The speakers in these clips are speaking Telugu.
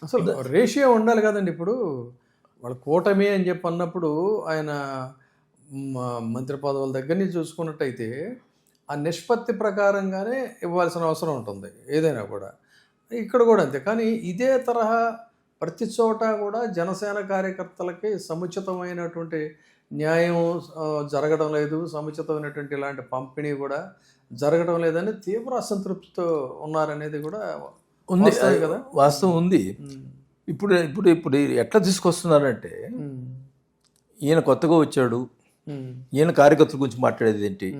అసలు రేషియో ఉండాలి కదండి. ఇప్పుడు వాళ్ళ కూటమి అని చెప్పి అన్నప్పుడు ఆయన మంత్రి పదవుల దగ్గర నుంచి చూసుకున్నట్టయితే ఆ నిష్పత్తి ప్రకారంగానే ఇవ్వాల్సిన అవసరం ఉంటుంది ఏదైనా కూడా. ఇక్కడ కూడా అంతే. కానీ ఇదే తరహా ప్రతి చోట కూడా జనసేన కార్యకర్తలకి సముచితమైనటువంటి న్యాయం జరగడం లేదు, సముచితమైనటువంటి ఇలాంటి పంపిణీ కూడా జరగడం లేదని తీవ్ర అసంతృప్తితో ఉన్నారనేది కూడా ఉంది కదా. వాస్తవం ఉంది. ఇప్పుడు ఇప్పుడు ఇప్పుడు ఎట్లా తీసుకొస్తున్నారంటే, ఈయన కొత్తగా వచ్చాడు, ఈయన కార్యకర్తల గురించి మాట్లాడేది ఏంటి?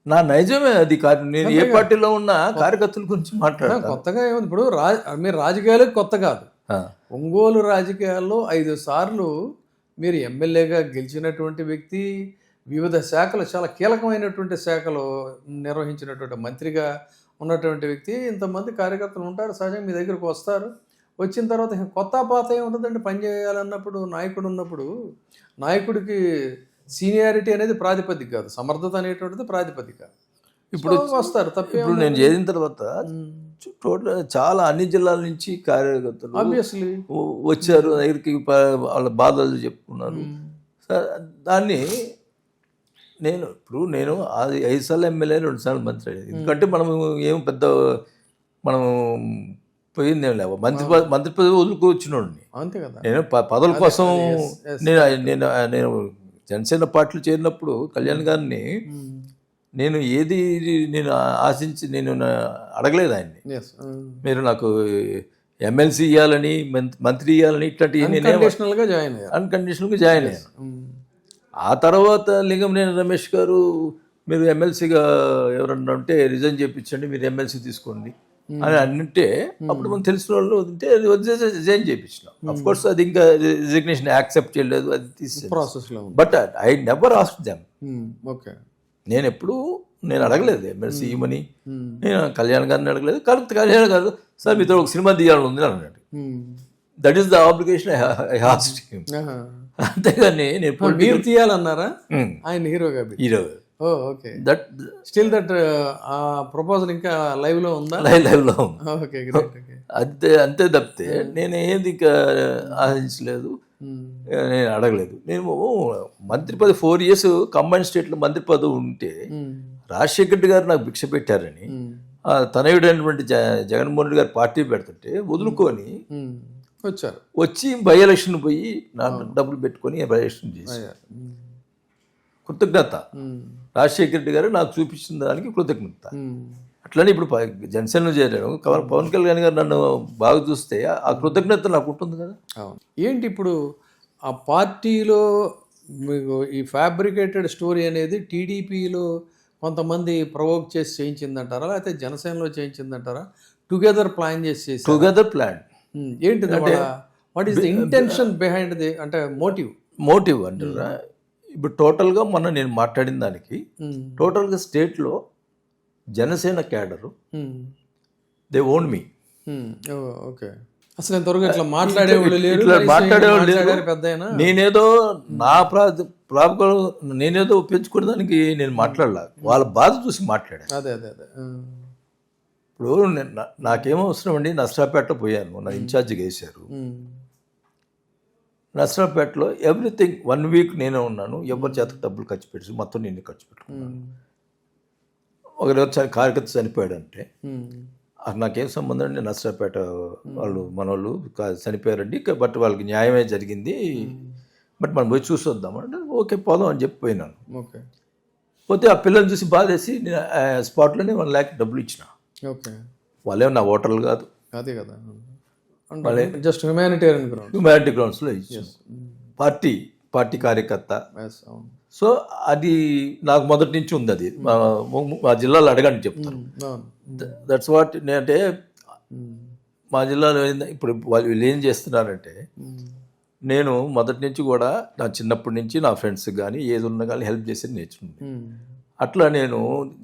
నా నైజమే అది. నేను ఏ పార్టీలో ఉన్నా కార్యకర్తల గురించి మాట్లాడతాను. కొత్తగా ఏముంది ఇప్పుడు మీరు రాజకీయాలకు కొత్త కాదు. ఒంగోలు రాజకీయాల్లో 5 సార్లు మీరు ఎమ్మెల్యేగా గెలిచినటువంటి వ్యక్తి, వివిధ శాఖలు చాలా కీలకమైనటువంటి శాఖలు నిర్వహించినటువంటి మంత్రిగా ఉన్నటువంటి వ్యక్తి. ఇంతమంది కార్యకర్తలు ఉంటారు, సహజంగా మీ దగ్గరకు వస్తారు. వచ్చిన తర్వాత కొత్త పాత ఏముంటుందండి? పని చేయాలన్నప్పుడు నాయకుడు ఉన్నప్పుడు నాయకుడికి సీనియారిటీ అనేది ప్రాతిపదిక కాదు, సమర్థత అనేటువంటిది ప్రాతిపదిక. ఇప్పుడు వస్తారు తప్పే. ఇప్పుడు నేను చేసిన తర్వాత టోటల్ చాలా అన్ని జిల్లాల నుంచి కార్యకర్తలు ఆబ్వియస్లీ వచ్చారు, దగ్గరికి వాళ్ళ బాధలు చెప్పుకున్నారు. దాన్ని నేను అది 5 సార్లు ఎమ్మెల్యే, 2 సార్లు మంత్రి అయ్యేది. ఎందుకంటే మనం ఏం పెద్ద మనం పోయింది ఏం లేవు. మంత్రి పదవి వదులుకు వచ్చినోడిని అంతే కదా. నేను పదవుల కోసం నేను జనసేన పార్టీలు చేరినప్పుడు కళ్యాణ్ గారిని నేను ఏది నేను ఆశించి నేను అడగలేదు ఆయన్ని. మీరు నాకు ఎమ్మెల్సీ ఇవ్వాలని, మంత్రి ఇవ్వాలని, ఇట్లాంటివి అన్కండిషనల్గా జాయిన్ అయ్యాను. ఆ తర్వాత లింగంనేని రమేష్ గారు మీరు ఎమ్మెల్సీగా ఎవరన్నా ఉంటే రిజైన్ చేయించండి, మీరు ఎమ్మెల్సీ తీసుకోండి అని అంటే, అప్పుడు మనం తెలిసిన వాళ్ళు ఉంటే రిజైన్ చేయించినాం. అఫ్ కోర్స్ అది ఇంకా రిజిగ్నేషన్ యాక్సెప్ట్ చేయలేదు, అది తీసి ప్రాసెస్లో. But I never asked them. Okay, నేను అడగలేదు ఎమ్మెల్సీ ఇవ్వమని. నేను కళ్యాణ్ గారిని అడగలేదు. కాబట్టి కళ్యాణ్ గారు సార్ మీతో ఒక సినిమా తీయాలని ఉంది అన్నాడు. That is the obligation I asked him. అంతేగాని నేను మీరు తీయాలన్నారా ఆయన హీరోగా? ఓకే, దట్ స్టిల్ దట్ ఆ ప్రపోజల్ ఇంకా లైవ్ లో ఉందా? లైవ్ లో ఉంది. ఓకే, అంతే తప్పితే నేను ఏది ఆశించలేదు, నేను అడగలేదు. నేను మంత్రి పదవి 4 years కంబైన్ స్టేట్లో మంత్రి పదవి ఉంటే రాజశేఖర్ రెడ్డి గారు నాకు భిక్ష పెట్టారని తనయుడైనటువంటి జగన్మోహన్ రెడ్డి గారు పార్టీ పెడుతుంటే వదులుకొని వచ్చి బై ఎలక్షన్ పోయి నాకు డబ్బులు పెట్టుకొని బై ఎలక్షన్ చేశారు. కృతజ్ఞత రాజశేఖర రెడ్డి గారు నాకు చూపించిన దానికి కృతజ్ఞత. అట్లనే ఇప్పుడు జనసేనలో చేరాను. పవన్ కళ్యాణ్ గారు నన్ను బాగా చూస్తే ఆ కృతజ్ఞత నాకు ఉంటుంది కదా. ఏంటి ఇప్పుడు ఆ పార్టీలో మీకు ఈ ఫ్యాబ్రికేటెడ్ స్టోరీ అనేది టీడీపీలో కొంతమంది ప్రవోక్ చేసి చేయించిందంటారా, లేకపోతే జనసేనలో చేయించిందంటారా? టుగెదర్ ప్లాన్ చేసి టుగెదర్ ప్లాన్ ఏంటిదంటే what is the intention behind the, అంటే మోటివ్ అంటారా? ఇప్పుడు టోటల్గా మొన్న నేను మాట్లాడిన దానికి టోటల్గా స్టేట్లో Janasena cadre they own me. Okay, అసలు ఎంతవరకు ఇట్లా మాట్లాడేవాళ్ళు లేరు. నేనేదో నా ప్రాబ్లం నేనేదో పెంచుకునే దానికి నేను మాట్లాడలా, వాళ్ళ బాధ చూసి మాట్లాడాను. అదే అదే అదే. ఇప్పుడు నాకేమో అవసరం అండి, నర్సరావుపేటలో పోయాను, నా ఇన్ఛార్జిగా వేశారు. నర్సరావుపేటలో ఎవ్రీథింగ్ 1 week నేనే ఉన్నాను. ఎవరి చేతకు డబ్బులు ఖర్చు పెట్టి మొత్తం నేను ఖర్చు పెట్టుకున్నాను. ఒకరోజు కార్యకర్త చనిపోయాడంటే నాకేం సంబంధం అండి, నర్సరావుపేట వాళ్ళు మనోళ్ళు చనిపోయారండి, బట్ వాళ్ళకి న్యాయమే జరిగింది, బట్ మనం పోయి చూసి వద్దామంటే ఓకే పోదాం అని చెప్పి పోయినాను. ఓకే, పోతే ఆ పిల్లల్ని చూసి బాధేసి నేను స్పాట్లోనే 1 lakh డబ్బులు ఇచ్చిన. ఓకే, వాళ్ళేమో నా ఓటర్లు కాదు, అదే కదా, జస్ట్ హ్యుమానిటీ గ్రౌండ్స్లో ఇచ్చాను. పార్టీ కార్యకర్త. సో అది నాకు మొదటి నుంచి ఉంది. అది మా జిల్లాలో అడగండి చెప్తాను. That's what. నేనంటే మా జిల్లాలో ఇప్పుడు వీళ్ళు ఏం చేస్తున్నారంటే, నేను మొదటి నుంచి కూడా నా చిన్నప్పటి నుంచి నా ఫ్రెండ్స్కి కానీ ఏది ఉన్నా కానీ హెల్ప్ చేసి నేర్చుకుంది. అట్లా నేను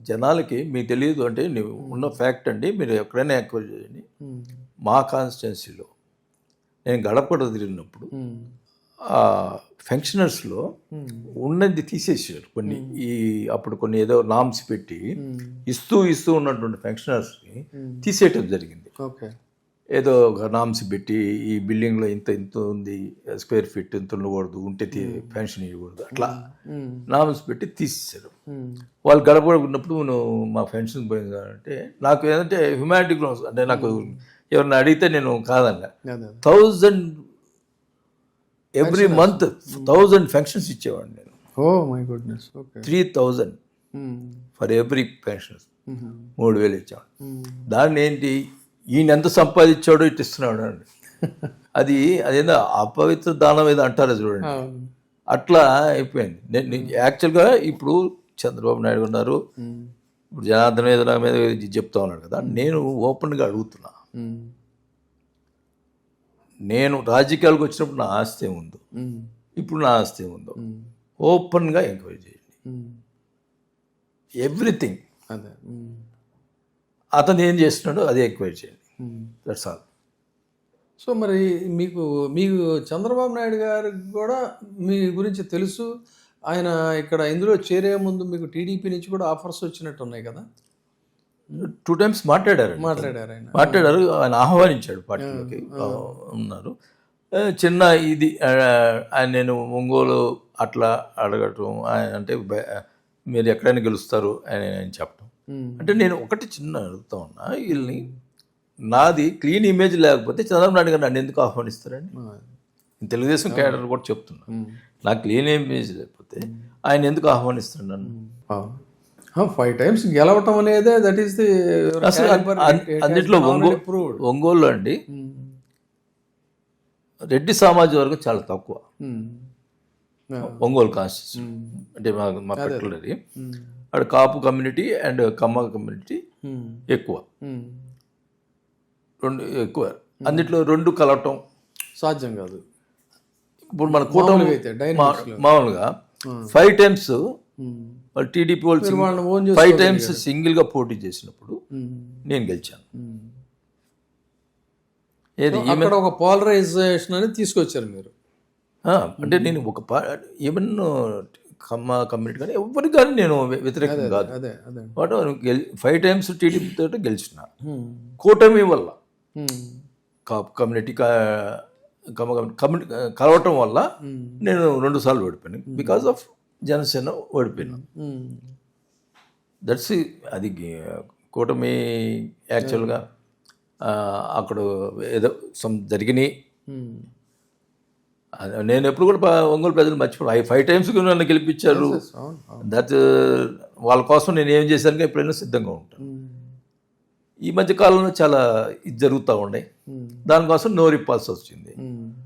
జనాలకి మీకు తెలియదు అంటే ఉన్న ఫ్యాక్ట్ అండి, మీరు ఎక్కడైనా ఎంక్వైరీ చేయండి. మా కాన్స్టిట్యున్సీలో నేను గడపడ తిరిగినప్పుడు ఫంక్షనర్స్లో ఉన్నది తీసేసారు కొన్ని. అప్పుడు కొన్ని ఏదో నామ్స్ పెట్టి ఇస్తూ ఉన్నటువంటి ఫంక్షనర్స్ని తీసేయటం జరిగింది. ఏదో ఒక నామ్స్ పెట్టి ఈ బిల్డింగ్లో ఇంత ఉంది స్క్వేర్ ఫీట్ ఇంత ఉండకూడదు, ఉంటే పెన్షన్ ఇవ్వకూడదు, అట్లా నామ్స్ పెట్టి తీసేశారు. వాళ్ళు గడప ఉన్నప్పుడు నువ్వు మా పెన్షన్ పోయింది అంటే నాకు ఏంటంటే హ్యుమానిటీ గ్రౌండ్స్ అంటే నాకు ఎవరిని అడిగితే నేను కాదన్నా 1000 ఎవ్రీ మంత్ 1000 పెన్షన్స్ ఇచ్చేవాడిని నేను. Oh my goodness. Okay. 3000 for every pensions 3000 ఇచ్చాడు. దాన్ని ఏంటి ఈయన ఎంత సంపాదించాడో ఇటు ఇస్తున్నాడు అండి. అదేందో అపవిత్ర దానం ఏదో అంటారు చూడండి, అట్లా అయిపోయింది. నేను యాక్చువల్గా ఇప్పుడు చంద్రబాబు నాయుడు ఉన్నారు, ఇప్పుడు జనార్దన్ మీద చెప్తా ఉన్నాడు కదా, నేను ఓపెన్గా అడుగుతున్నా, నేను రాజకీయాలకు వచ్చినప్పుడు నా ఆస్తి ఏముందో ఇప్పుడు నా ఆస్తి ఏముందో ఓపెన్గా ఎంక్వైరీ చేయండి, ఎవ్రీథింగ్. అదే అతను ఏం చేస్తున్నాడో అదే ఎంక్వైరీ చేయండి, దట్స్ ఆల్. సో మరి మీకు చంద్రబాబు నాయుడు గారికి కూడా మీ గురించి తెలుసు. ఆయన ఇక్కడ ఇందులో చేరే ముందు మీకు టీడీపీ నుంచి కూడా ఆఫర్స్ వచ్చినట్టు ఉన్నాయి కదా? 2 times మాట్లాడారు ఆయన ఆహ్వానించాడు పార్టీలోకి ఉన్నారు. చిన్న ఇది ఆయన నేను ఒంగోలు అట్లా అడగటం, ఆయన అంటే మీరు ఎక్కడైనా గెలుస్తారు అని ఆయన చెప్పడం. అంటే నేను ఒకటి చిన్న అడుగుతా ఉన్నా, వీళ్ళని నాది క్లీన్ ఇమేజ్ లేకపోతే చంద్రబాబు నాయుడు గారు నన్ను ఎందుకు ఆహ్వానిస్తారండి? తెలుగుదేశం క్యాడర్ కూడా చెప్తున్నా, నాకు క్లీన్ ఇమేజ్ లేకపోతే ఆయన ఎందుకు ఆహ్వానిస్తారు నన్ను? 5 times గెలవటం అనేదే దట్ ఈస్ ది అసలు అన్నిట్లో ఒంగోలు అండి రెడ్డి సామాజిక వర్గం చాలా తక్కువ. ఒంగోలు కాన్స్టిట్యూషన్ అంటే మా పెట్టులది అక్కడ కాపు కమ్యూనిటీ అండ్ కమ్మ కమ్యూనిటీ ఎక్కువ, రెండు ఎక్కువ. అన్నిట్లో రెండు కలవటం సాధ్యం కాదు. ఇప్పుడు మన కూటమి మామూలుగా 5 times వాళ్ళు టీడీపీ వాళ్ళు 5 times సింగిల్గా పోటీ చేసినప్పుడు నేను గెలిచాను. ఏది అక్కడ ఒక పోలరైజేషన్ అనేది తీసుకొచ్చారు మీరు. అంటే నేను ఒక ఈవెన్ కమ్మ కమ్యూనిటీ కానీ ఎవరికి కానీ నేను వ్యతిరేకం కాదు. వాటి 5 times టీడీపీ తోటి గెలిచిన కూటమి వల్ల కమ్యూనిటీ కమ్యూనిటీ కలవటం వల్ల నేను 2 సార్లు ఓడిపోయాను. బికాస్ ఆఫ్ జనసేన ఓడిపోయినా. దట్స్ అది కూటమి యాక్చువల్గా అక్కడ ఏదో జరిగినాయి. నేను ఎప్పుడు కూడా ఒంగోలు ప్రజలు మర్చిపోయాను. 5 times నన్ను గెలిపించారు. దట్ వాళ్ళ కోసం నేను ఏం చేశాను ఎప్పుడైనా సిద్ధంగా ఉంటాను. ఈ మధ్య కాలంలో చాలా ఇది జరుగుతూ ఉన్నాయి, దానికోసం నోరిప్పాల్సి వచ్చింది.